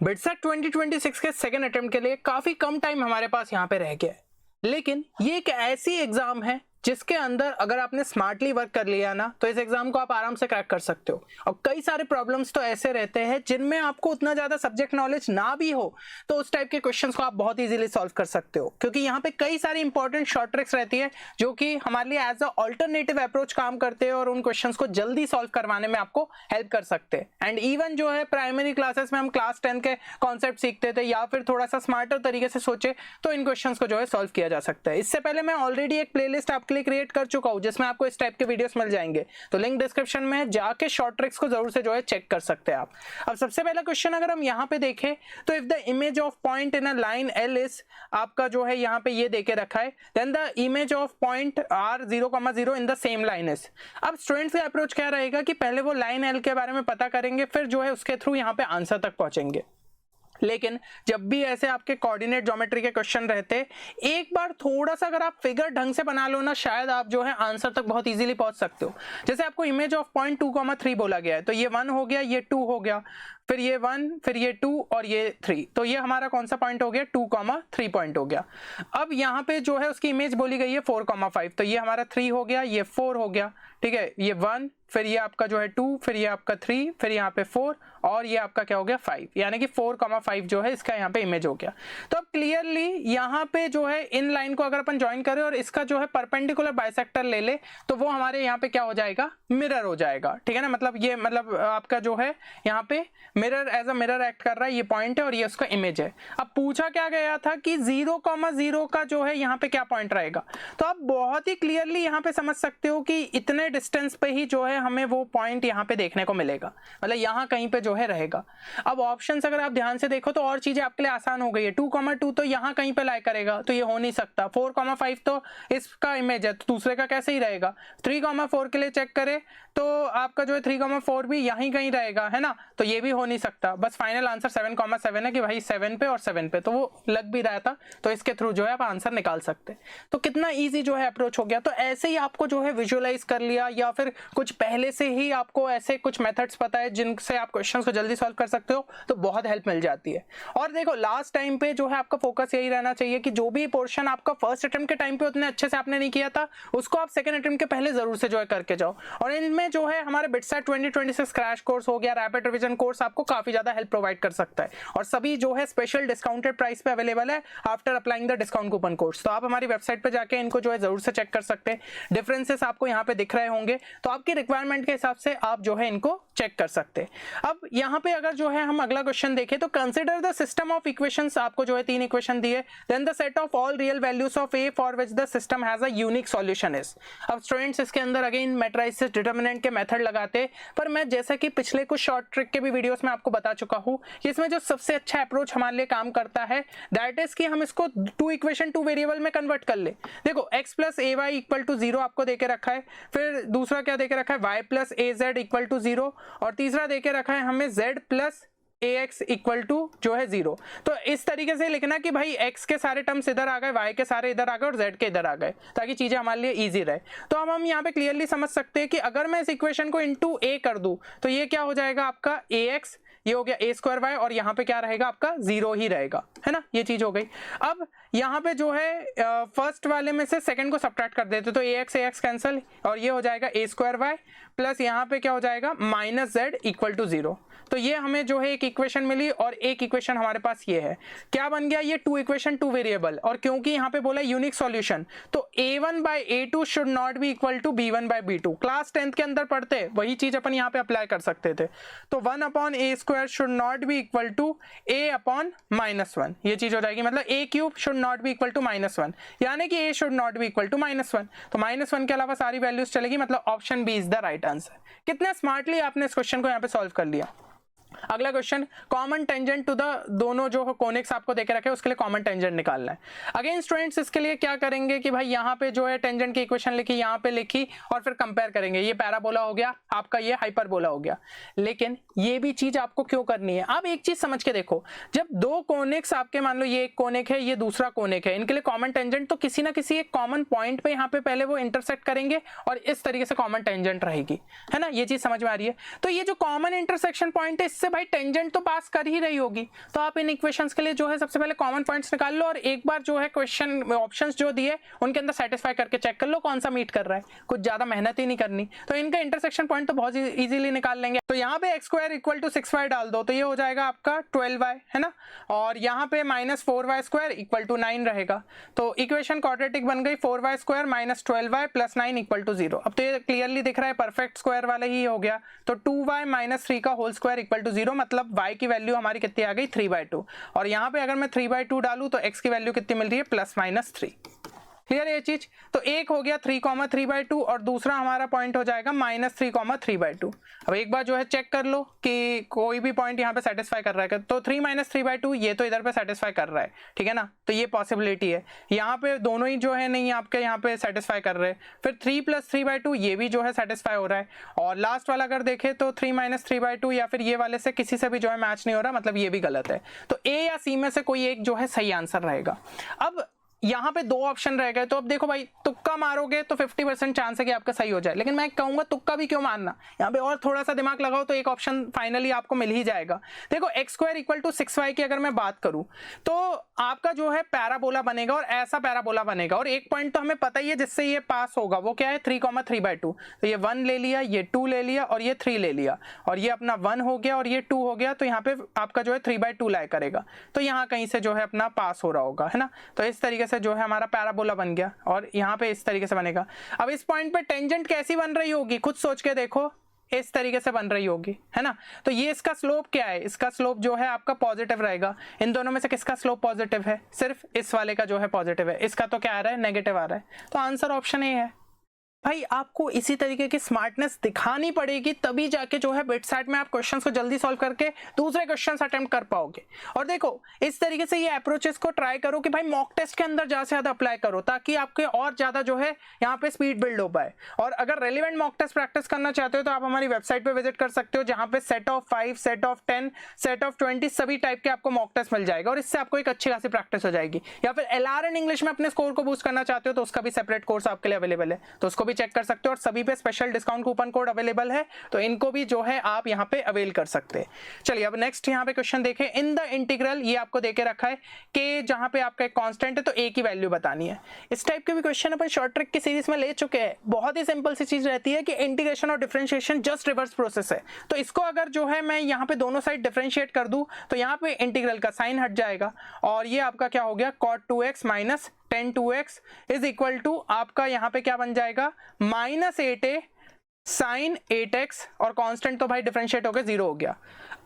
BITSAT 2026 के second attempt के लिए काफ़ी कम टाइम हमारे पास यहाँ पे रह गया है, लेकिन ये एक ऐसी एग्ज़ाम है जिसके अंदर अगर आपने स्मार्टली वर्क कर लिया ना तो इस एग्जाम को आप आराम से क्रैक कर सकते हो। और कई सारे प्रॉब्लम्स तो ऐसे रहते हैं जिनमें आपको उतना ज़्यादा सब्जेक्ट नॉलेज ना भी हो तो उस टाइप के क्वेश्चंस को आप बहुत इजीली सॉल्व कर सकते हो, क्योंकि यहाँ पे कई सारी इंपॉर्टेंट शॉर्ट ट्रिक्स रहती है जो कि हमारे लिए एज अ ऑल्टरनेटिव अप्रोच काम करते हैं और उन क्वेश्चंस को जल्दी सॉल्व करवाने में आपको हेल्प कर सकते हैं। एंड इवन जो है प्राइमरी क्लासेस में हम क्लास 10 के कॉन्सेप्ट सीखते थे या फिर थोड़ा सा स्मार्टर तरीके से सोचे तो इन क्वेश्चंस को जो है सॉल्व किया जा सकता है। इससे पहले मैं ऑलरेडी एक प्लेलिस्ट आपके लिए क्रिएट कर चुका हूं जिसमें आपको इस टाइप के वीडियोस मिल जाएंगे, तो लिंक डिस्क्रिप्शन में जाके शॉर्ट ट्रिक्स को जरूर से जो है चेक कर सकते हैं आप। अब सबसे पहला क्वेश्चन अगर हम यहाँ पे देखें तो if the image of point in a line L is, आपका जो है यहाँ पे ये देके रखा है, then the image of point are 0,0 in the same line is. अब स्टूडेंट्स का अप्रोच क्या रहेगा कि पहले वो लाइन एल के बारे में पता करेंगे, फिर जो है उसके थ्रू यहाँ पे आंसर तक पहुंचेंगे। लेकिन जब भी ऐसे आपके कोऑर्डिनेट ज्योमेट्री के क्वेश्चन रहते, एक बार थोड़ा सा अगर आप फिगर ढंग से बना लो ना, शायद आप जो है आंसर तक बहुत इजीली पहुंच सकते हो। जैसे आपको इमेज ऑफ पॉइंट 2,3 बोला गया है, तो ये 1 हो गया, ये 2 हो गया, फिर ये 1, फिर ये 2 और ये 3, तो ये हमारा कौन सा पॉइंट हो गया, 2,3 पॉइंट हो गया। अब यहाँ पे जो है उसकी इमेज बोली गई है 4,5, तो ये हमारा 3 हो गया, ये 4 हो गया, ठीक है, ये 1, फिर ये आपका जो है 2, फिर ये आपका 3, फिर यहाँ पे 4 और ये आपका क्या हो गया 5, यानी कि 4,5 जो है इसका यहाँ पे इमेज हो गया। तो अब क्लियरली यहाँ पे जो है इन लाइन को अगर अपन ज्वाइन करें और इसका जो है परपेंडिकुलर बाइसेक्टर ले ले तो वो हमारे यहाँ पे क्या हो जाएगा, मिरर हो जाएगा, ठीक है ना। मतलब ये मतलब आपका जो है यहाँ पे mirror as a mirror act कर रहा है, ये पॉइंट है और ये उसका इमेज है। अब पूछा क्या गया था कि 0,0 का जो है यहाँ पे क्या पॉइंट रहेगा, तो आप बहुत ही क्लियरली यहाँ पे समझ सकते हो कि इतने डिस्टेंस पे ही जो है हमें वो पॉइंट यहाँ पे देखने को मिलेगा, मतलब यहाँ कहीं पे जो है रहेगा। अब ऑप्शंस अगर आप ध्यान से देखो तो और चीजें आपके लिए आसान हो गई है। 2,2 तो यहाँ कहीं पे लाई करेगा, तो ये हो नहीं सकता। 4,5 तो इसका इमेज है, तो दूसरे का कैसे ही रहेगा। 3,4 के लिए चेक करें तो आपका जो है 3,4 भी यहीं कहीं रहेगा, है ना, तो ये भी हो नहीं सकता। बस फाइनल आंसर 7,7 है कि भाई 7 पे और 7 पे, तो वो लग भी रहा था, तो इसके थ्रू जो है आप आंसर निकाल सकते। तो कितना ईजी जो है अप्रोच हो गया। तो ऐसे ही आपको जो है विजुअलाइज कर लिया या फिर कुछ पहले से ही आपको ऐसे कुछ मेथड्स पता है जिनसे आप क्वेश्चंस को जल्दी सॉल्व कर सकते हो, तो बहुत हेल्प मिल जाती है। और देखो लास्ट टाइम पे जो है आपका फोकस यही रहना चाहिए कि जो भी पोर्शन आपका फर्स्ट अटेम्प्ट के टाइम पे उतने अच्छे से आपने नहीं किया था उसको आप सेकंड अटेम्प्ट के पहले जरूर से जो है करके जाओ। और इनमें जो है हमारे बिटसेट 2026 क्रैश कोर्स हो गया, रैपिड रिवीजन कोर्स आपको काफी ज्यादा हेल्प प्रोवाइड कर सकता है और सभी जो है स्पेशल डिस्काउंटेड प्राइस पे अवेलेबल है after applying the discount coupon codes. तो आप हमारी वेबसाइट पे जाके इनको जो है जरूर से चेक कर सकते हैं। डिफरेंसेस आपको यहाँ पे दिख रहे होंगे, तो आपकी रिक्वायरमेंट के हिसाब से आप जो है इनको चेक कर सकते हैं। अब यहाँ पे अगर जो है हम अगला क्वेश्चन देखें तो consider the system of equations, आपको जो है 3 इक्वेशन दिए, then the set of all real values of a for which the system has a unique solution is. अब स्टूडेंट्स इसके अंदर अगेन मैट्रिसेस डिटरमिनेंट के मेथड लगाते, पर मैं जैसा कि पिछले कुछ शॉर्ट ट्रिक के भी वीडियोस में आपको बता चुका हूँ कि इसमें जो सबसे अच्छा अप्रोच हमारे लिए काम करता है दैट इज कि हम इसको 2 इक्वेशन 2 वेरिएबल में कन्वर्ट कर ले। देखो x plus a y equal to 0 आपको देके रखा है, फिर दूसरा क्या देके रखा है y plus a z equal to 0, और तीसरा देके रखा है हमें z plus ax equal to जो है 0। तो इस तरीके से लिखना कि भाई x के सारे टर्म्स इधर आ गए, y के सारे इधर आ गए और z के इधर आ गए, ताकि चीजें हमारे लिए इजी रहे। तो अब हम यहाँ पे क्लियरली समझ सकते हैं कि अगर मैं इस इक्वेशन को इनटू a कर दूं तो ये क्या हो जाएगा आपका ax, ये हो गया a स्क्वायर वाई, और यहाँ पे क्या रहेगा आपका 0 ही रहेगा, है ना, ये चीज हो गई। अब यहाँ पे जो है फर्स्ट वाले में से सेकंड को सब्ट्रैक्ट कर देते तो ax कैंसिल और ये हो जाएगा a स्क्वायर वाई प्लस यहाँ पे क्या हो जाएगा माइनस z इक्वल टू 0। तो ये हमें जो है एक इक्वेशन मिली और एक इक्वेशन हमारे पास ये है, क्या बन गया ये 2 इक्वेशन 2 वेरिएबल। और क्योंकि यहाँ पे बोला यूनिक सॉल्यूशन तो a1 by a2 should not be equal to b1 by b2। Class 10th के अंदर पढ़ते वही चीज अपन यहाँ पे अप्लाई कर सकते थे। तो 1 upon a square should not be equal to a upon -1, ये चीज हो जाएगी, मतलब a cube should not be equal to -1, यानी कि a should not be equal to -1। तो -1 के अलावा सारी वैल्यूज चलेगी, मतलब option B is the right answer. कितने स्मार्टली आपने इस क्वेश्चन को यहाँ पे सॉल्व कर लिया। अगला question, common tangent to the दोनों जो कोनिक्स आपको देके रखे उसके लिए कॉमन टेंजेंट निकालना है। अगेन स्टूडेंट्स इसके लिए क्या करेंगे कि भाई यहाँ पे जो है टेंजेंट की इक्वेशन लिखी, यहाँ पे लिखी और फिर कंपेयर करेंगे। ये पैराबोला हो गया आपका, ये हाइपरबोला हो गया। लेकिन ये भी चीज आपको क्यों करनी है, अब एक चीज समझ के देखो, जब 2 कोनिक्स आपके, मान लो ये एक कोनिक है ये दूसरा कोनिक है, इनके लिए कॉमन टेंजेंट तो किसी ना किसी एक कॉमन पॉइंट पे यहाँ पे पहले वो इंटरसेक्ट करेंगे और इस तरीके से कॉमन टेंजेंट रहेगी, है ना, ये चीज समझ में आ रही है। तो ये जो कॉमन इंटरसेक्शन पॉइंट है इससे भाई टेंजेंट तो पास कर ही रही होगी। तो आप इन इक्वेशंस के लिए जो है सबसे पहले कॉमन पॉइंट्स निकाल लो और एक बार जो है क्वेश्चन ऑप्शंस जो दिए उनके अंदर सेटिस्फाई करके चेक कर लो कौन सा मीट कर रहा है, कुछ ज्यादा मेहनत ही नहीं करनी। तो इनका इंटरसेक्शन पॉइंट तो बहुत इजीली निकाल लेंगे। तो यहाँ पे x square equal to 6y डाल दो तो ये हो जाएगा आपका 12y, है ना, और यहाँ पे minus 4y square equal to 9 रहेगा। तो इक्वेशन क्वाड्रेटिक बन गई, 4y square minus 12y plus 9 equal to 0। अब तो ये क्लियरली दिख रहा है परफेक्ट स्क्वायर वाला ही हो गया। तो 2y माइनस 3 का होल स्क्वायर इक्वल टू 0, मतलब y की वैल्यू हमारी कितनी आ गई 3/2। और यहाँ पे अगर मैं 3/2 डालूं तो x की वैल्यू कितनी मिल रही है प्लस माइनस 3। क्लियर है ये चीज। तो एक हो गया 3,3/2 और दूसरा हमारा पॉइंट हो जाएगा माइनस 3,3/2। अब एक बार जो है चेक कर लो कि कोई भी पॉइंट यहाँ पे सेटिस्फाई कर रहा है। तो 3 माइनस 3/2 ये तो इधर पे सेटिस्फाई कर रहा है, ठीक है ना, तो ये पॉसिबिलिटी है। यहाँ पे दोनों ही जो है नहीं आपके यहाँ पे सेटिस्फाई कर रहे हैं। फिर 3 प्लस 3/2 ये भी जो है सेटिस्फाई हो रहा है। और लास्ट वाला अगर देखें तो 3 माइनस 3/2 या फिर ये वाले से किसी से भी जो है मैच नहीं हो रहा, मतलब ये भी गलत है। तो ए या सी में से कोई एक जो है सही आंसर रहेगा। अब यहाँ पे दो ऑप्शन रह गए। तो अब देखो भाई तुक्का मारोगे तो 50% चांस है कि आपका सही हो जाए, लेकिन मैं कहूंगा तुक्का भी क्यों मारना, यहाँ पे और थोड़ा सा दिमाग लगाओ तो एक ऑप्शन फाइनली आपको मिल ही जाएगा। देखो x square equal to 6y की अगर मैं बात करूं तो आपका जो है पैराबोला बनेगा और ऐसा पैराबोला बनेगा। और एक पॉइंट तो हमें पता ही है जिससे ये पास होगा, वो क्या है 3,3/2। तो ये 1 ले लिया, ये 2 ले लिया और ये 3 ले लिया, और ये अपना 1 हो गया और ये 2 हो गया। तो यहाँ पे आपका जो है 3/2 लाया करेगा। तो यहाँ कहीं से जो है अपना पास हो रहा होगा, है ना। तो इस तरीके से जो है हमारा पैराबोला बन गया और यहाँ पे इस तरीके से बनेगा। अब इस पॉइंट पे टेंजेंट कैसी बन रही होगी खुद सोच के देखो, इस तरीके से बन रही होगी, है ना। तो ये इसका स्लोप क्या है, इसका स्लोप जो है आपका पॉजिटिव रहेगा। इन दोनों में से किसका स्लोप पॉजिटिव है, सिर्फ इस वाले का जो है पॉजिटिव है, इसका तो क्या आ रहा है नेगेटिव आ रहा है। तो आंसर ऑप्शन ए है। भाई आपको इसी तरीके की स्मार्टनेस दिखानी पड़ेगी तभी जाके जो है बिटसैट में आप क्वेश्चंस को जल्दी सॉल्व करके दूसरे क्वेश्चंस अटेम्प्ट कर पाओगे। और देखो इस तरीके से ये अप्रोचेस को ट्राई करो कि भाई मॉक टेस्ट के अंदर ज्यादा से ज्यादा अप्लाई करो ताकि आपके और ज्यादा जो है यहाँ पे स्पीड बिल्ड हो पाए। और अगर रेलिवेंट मॉक टेस्ट प्रैक्टिस करना चाहते हो तो आप हमारी वेबसाइट पे विजिट कर सकते हो, जहाँ पे set of 5, set of 10, set of 20 सभी टाइप के आपको मॉक टेस्ट मिल जाएगा और इससे आपको एक अच्छी खासी प्रैक्टिस हो जाएगी। या फिर LRN इंग्लिश में अपने स्कोर को बूस्ट करना चाहते हो तो उसका भी सेपरेट कोर्स आपके लिए अवेलेबल है, तो उसको भी चेक कर सकते हो। और सभी पे special discount coupon code available है, तो इनको भी जो है आप यहाँ पे अवेल कर सकते हैं। चलिए अब नेक्स्ट यहाँ पे क्वेश्चन देखें। इन द इंटीग्रल ये आपको देके रखा है कि जहाँ पे आपका एक कांस्टेंट है तो a की वैल्यू बतानी है। इस टाइप के भी क्वेश्चन अपन शॉर्ट ट्रिक की सीरीज में ले चुके हैं। बहुत ही सिंपल सी चीज रहती है कि इंटीग्रेशन और डिफरेंशिएशन जस्ट रिवर्स प्रोसेस है। तो इसको अगर जो है मैं यहाँ पे दोनों साइड डिफरेंशिएट कर दूं तो यहाँ पे इंटीग्रल का साइन हट जाएगा और ये आपका क्या हो गया cot 2x minus tan 2x is equal to आपका यहाँ पे क्या बन जाएगा माइनस 8a साइन 8x और कांस्टेंट तो भाई डिफरेंशिएट होकर 0 हो गया।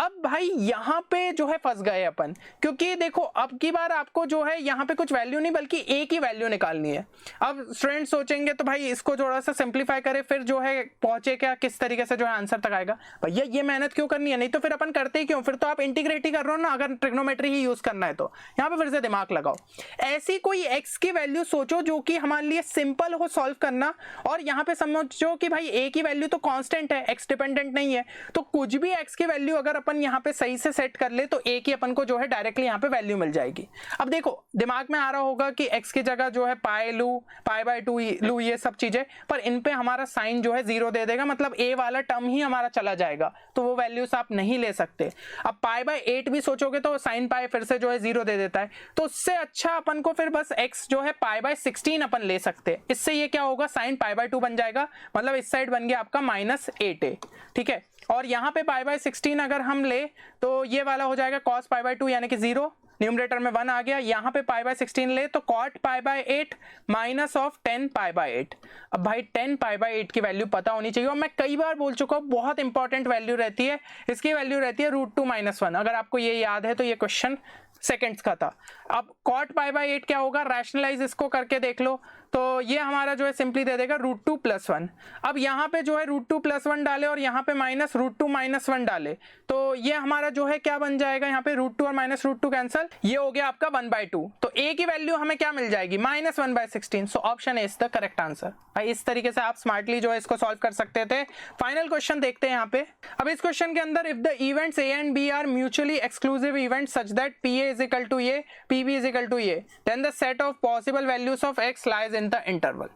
अब भाई यहाँ पे जो है फंस गए अपन, क्योंकि देखो अब की बार आपको जो है यहाँ पे कुछ वैल्यू नहीं बल्कि a की वैल्यू निकालनी है। अब स्टूडेंट सोचेंगे तो भाई इसको थोड़ा सा सिंप्लीफाई करे फिर जो है पहुंचे क्या किस तरीके से जो है आंसर तक आएगा। भैया ये मेहनत क्यों करनी है, नहीं तो फिर अपन करते ही क्यों, फिर तो आप इंटीग्रेट ही कर रहे हो ना। अगर ट्रिग्नोमेट्री ही यूज करना है तो यहाँ पे फिर से दिमाग लगाओ। ऐसी कोई x की वैल्यू सोचो जो कि हमारे लिए सिंपल हो सॉल्व करना, और यहाँ पे समझो कि भाई a की वैल्यू तो कांस्टेंट है, x डिपेंडेंट नहीं है, तो कुछ भी x की वैल्यू अगर अपन यहाँ पे सही से सेट कर ले तो a की अपन को जो है डायरेक्टली यहाँ पे वैल्यू मिल जाएगी। अब देखो दिमाग में आ रहा होगा कि x की जगह जो है पाई लू, π/2 लू, ये सब चीजें, पर इन पे हमारा साइन जो है 0 दे देगा, मतलब a वाला टर्म ही हमारा चला जाएगा, तो वो वैल्यूज आप नहीं ले सकते। अब π/8 भी सोचोगे तो साइन पाई फिर से जो है 0 दे देता है, तो उससे अच्छा अपन को फिर बस x जो है π/16 अपन ले सकते। इससे ये क्या होगा साइन π/2 बन जाएगा, मतलब इस साइड बन गया आपका माइनस 8a, ठीक है। और यहाँ पे π/16 अगर हम ले तो ये वाला हो जाएगा cos π/2 यानी कि 0, न्यूमरेटर में 1 आ गया। यहाँ पे π/16 ले तो cot π/8 माइनस ऑफ 10 π/8। अब भाई 10 π/8 की वैल्यू पता होनी चाहिए, और मैं कई बार बोल चुका हूँ बहुत इंपॉर्टेंट वैल्यू रहती है, इसकी वैल्यू रहती है √2 - 1। अगर आपको ये याद है तो ये क्वेश्चन सेकंड्स का था। अब cot π/8 क्या होगा, रैशनलाइज इसको करके देख लो, तो ये हमारा जो है सिंपली दे देगा √2 + 1। अब यहाँ पे जो है √2 + 1 डाले और यहाँ पे माइनस √2 - 1 डाले, तो ये हमारा जो है क्या बन जाएगा, यहाँ पे √2 और माइनस √2 कैंसल, ये हो गया आपका 1/2। तो a की वैल्यू हमें क्या मिल जाएगी -1/16। So option A is the correct answer. भाई इस तरीके से आप स्मार्टली जो है इसको सॉल्व कर सकते थे। फाइनल क्वेश्चन देखते हैं यहाँ पे। अब इस क्वेश्चन के अंदर if the events a and b are mutually exclusive event such that pa = a, pb = a, then the set of possible values of x lies in the interval.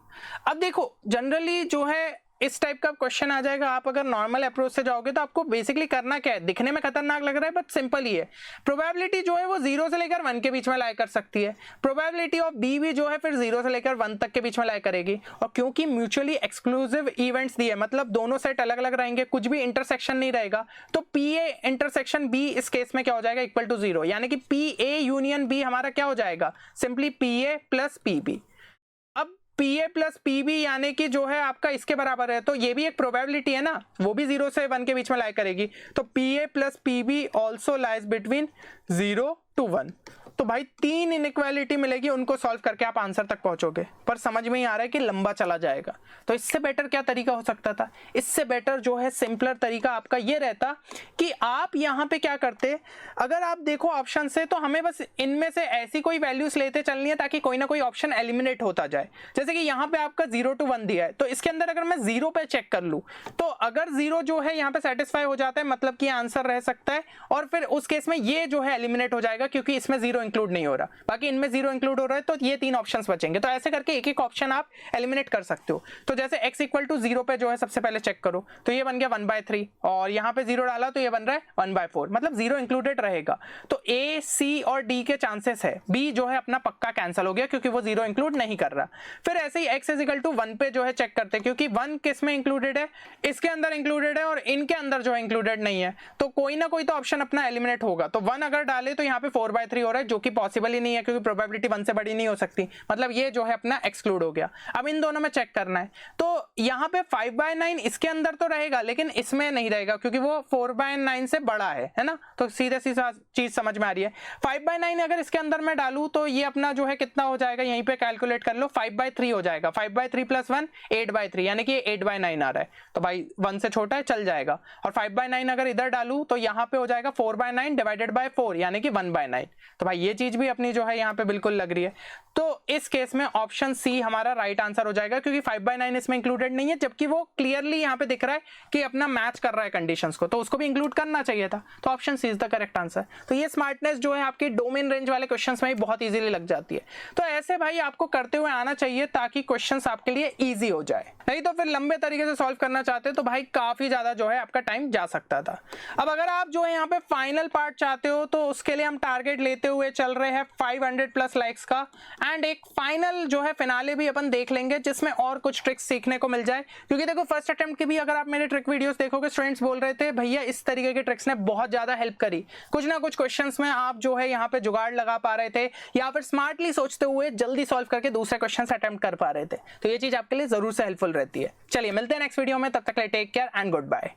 अब देखो जनरली जो है इस टाइप का question आ जाएगा। आप अगर normal approach से जाओगे तो आपको बेसिकली करना क्या है, दिखने में खतरनाक लग रहा है बट सिंपल ही है। प्रोबेबिलिटी जो है वो 0 से लेकर 1 के बीच में लाई कर सकती है। प्रोबेबिलिटी ऑफ बी भी जो है फिर 0 से लेकर 1 तक के बीच में लाई करेगी। और क्योंकि म्यूचुअली एक्सक्लूसिव इवेंट्स दिए, मतलब दोनों सेट अलग अलग रहेंगे, कुछ भी इंटरसेक्शन नहीं रहेगा, तो पी ए इंटरसेक्शन बी इस केस में क्या हो जाएगा, इक्वल टू 0, यानी कि पी ए यूनियन बी हमारा क्या हो जाएगा, simply P A plus P B. अब P A plus P B यानी कि जो है आपका इसके बराबर है, तो ये भी एक प्रोबेबिलिटी है ना, वो भी 0 से 1 के बीच में लाई करेगी। तो P A plus P B also lies between 0 to 1। तो भाई 3 इनइक्वालिटी मिलेगी, उनको सॉल्व करके आप आंसर तक पहुंचोगे। पर समझ में ही आ रहा है कि लंबा चला जाएगा, तो इससे बेटर क्या तरीका हो सकता था? इससे बेटर जो है सिंपलर तरीका आपका ये रहता कि आप यहाँ पे क्या करते, अगर आप देखो ऑप्शन से, तो हमें बस इनमें से ऐसी कोई वैल्यूज लेते चलनी है ताकि कोई ना कोई ऑप्शन एलिमिनेट होता जाए। जैसे कि यहाँ पे आपका 0 to 1 दिया है, तो इसके अंदर अगर मैं 0 पे चेक कर लूँ, तो अगर 0 जो है यहाँ पे सेटिस्फाई हो जाता है, मतलब कि आंसर रह सकता है, और फिर उस केस में ये जो है एलिमिनेट हो जाएगा क्योंकि इसमें 0 इंक्लूड नहीं हो रहा, बाकी इनमें 0 इंक्लूड हो रहा है, तो ये 3 ऑप्शंस बचेंगे। तो ऐसे करके एक एक ऑप्शन आप एलिमिनेट कर सकते हो। तो जैसे x इक्वल टू 0 पे जो है सबसे पहले चेक करो, तो ये बन गया 1/3, और यहाँ पे 0 डाला तो ये बन रहा है 1/4, मतलब 0 इंक्लूडेड रहेगा। तो A, C और D के चांसेस है, B जो है अपना पक्का कैंसिल हो गया क्योंकि वो 0 इंक्लूड नहीं कर रहा। फिर ऐसे ही x इक्वल टू 1 पे जो है चेक करते हैं, क्योंकि 1 किस में इंक्लूडेड है, इसके अंदर इंक्लूडेड है और इनके अंदर जो है इंक्लूडेड नहीं है, तो कोई ना कोई तो ऑप्शन अपना एलिमिनेट होगा। तो 1 अगर डाले तो यहाँ पे 4/3 हो रहा है, जो कि पॉसिबल ही नहीं है क्योंकि प्रोबेबिलिटी 1 से बड़ी नहीं हो सकती, मतलब ये जो है अपना एक्सक्लूड हो गया। अब इन दोनों में चेक करना है, तो यहाँ पे 5/9 इसके अंदर तो रहेगा लेकिन इसमें नहीं रहेगा क्योंकि वो 4/9 से बड़ा है ना, तो सीधे सीधा चीज समझ में आ रही है। 5/9 अगर इसके अंदर मैं डालूं तो ये अपना जो है कितना हो जाएगा, यहीं पे कैलकुलेट कर लो, 5/3 हो जाएगा। 5/3 प्लस 1 8/3, यानी कि 8/9 आ रहा है, तो भाई 1 से छोटा है चल जाएगा। और 5/9 अगर इधर डालूं तो यहाँ पे हो जाएगा 4/9 डिवाइडेड बाय 4, यानी कि 1/9। तो भाई ये चीज भी अपनी जो है यहाँ पे बिल्कुल लग रही है। तो इस केस में ऑप्शन सी हमारा राइट आंसर हो जाएगा, क्योंकि 5/9 इसमें इंक्लूडेड नहीं है, जबकि वो क्लियरली यहाँ पे दिख रहा है कि अपना मैच कर रहा है कंडीशंस को, तो उसको भी इंक्लूड करना चाहिए था। तो option C is the correct answer. तो ये स्मार्टनेस जो है आपकी डोमेन रेंज वाले क्वेश्चंस में भी बहुत इजीली लग जाती है। तो ऐसे भाई आपको करते हुए आना चाहिए ताकि क्वेश्चंस आपके लिए इजी हो जाए, नहीं तो फिर लंबे तरीके से सॉल्व करना चाहते तो भाई काफी ज्यादा जो है आपका टाइम जा सकता था। अब अगर आप जो है यहाँ पे फाइनल पार्ट चाहते हो तो उसके लिए हम टारगेट लेते हुए चल रहे हैं 500+ लाइक्स का, एंड एक फाइनल जो है फिनाले भी अपन देख लेंगे जिसमें और कुछ ट्रिक्स सीखने को मिल जाए। क्योंकि देखो फर्स्ट अटेम्प्ट की भी अगर आप मेरे ट्रिक वीडियोस देखोगे, स्टूडेंट्स बोल रहे थे भैया इस तरीके के ट्रिक्स ने बहुत ज्यादा हेल्प करी, कुछ ना कुछ क्वेश्चंस में आप जो है यहाँ पे जुगाड़ लगा पा रहे थे या फिर स्मार्टली सोचते हुए जल्दी सॉल्व करके दूसरे क्वेश्चन अटेम्प्ट कर पा रहे थे। तो ये चीज आपके लिए जरूर से हेल्पफुल रहती है। चलिए मिलते हैं नेक्स्ट वीडियो में, तब तक के लिए take care and good bye.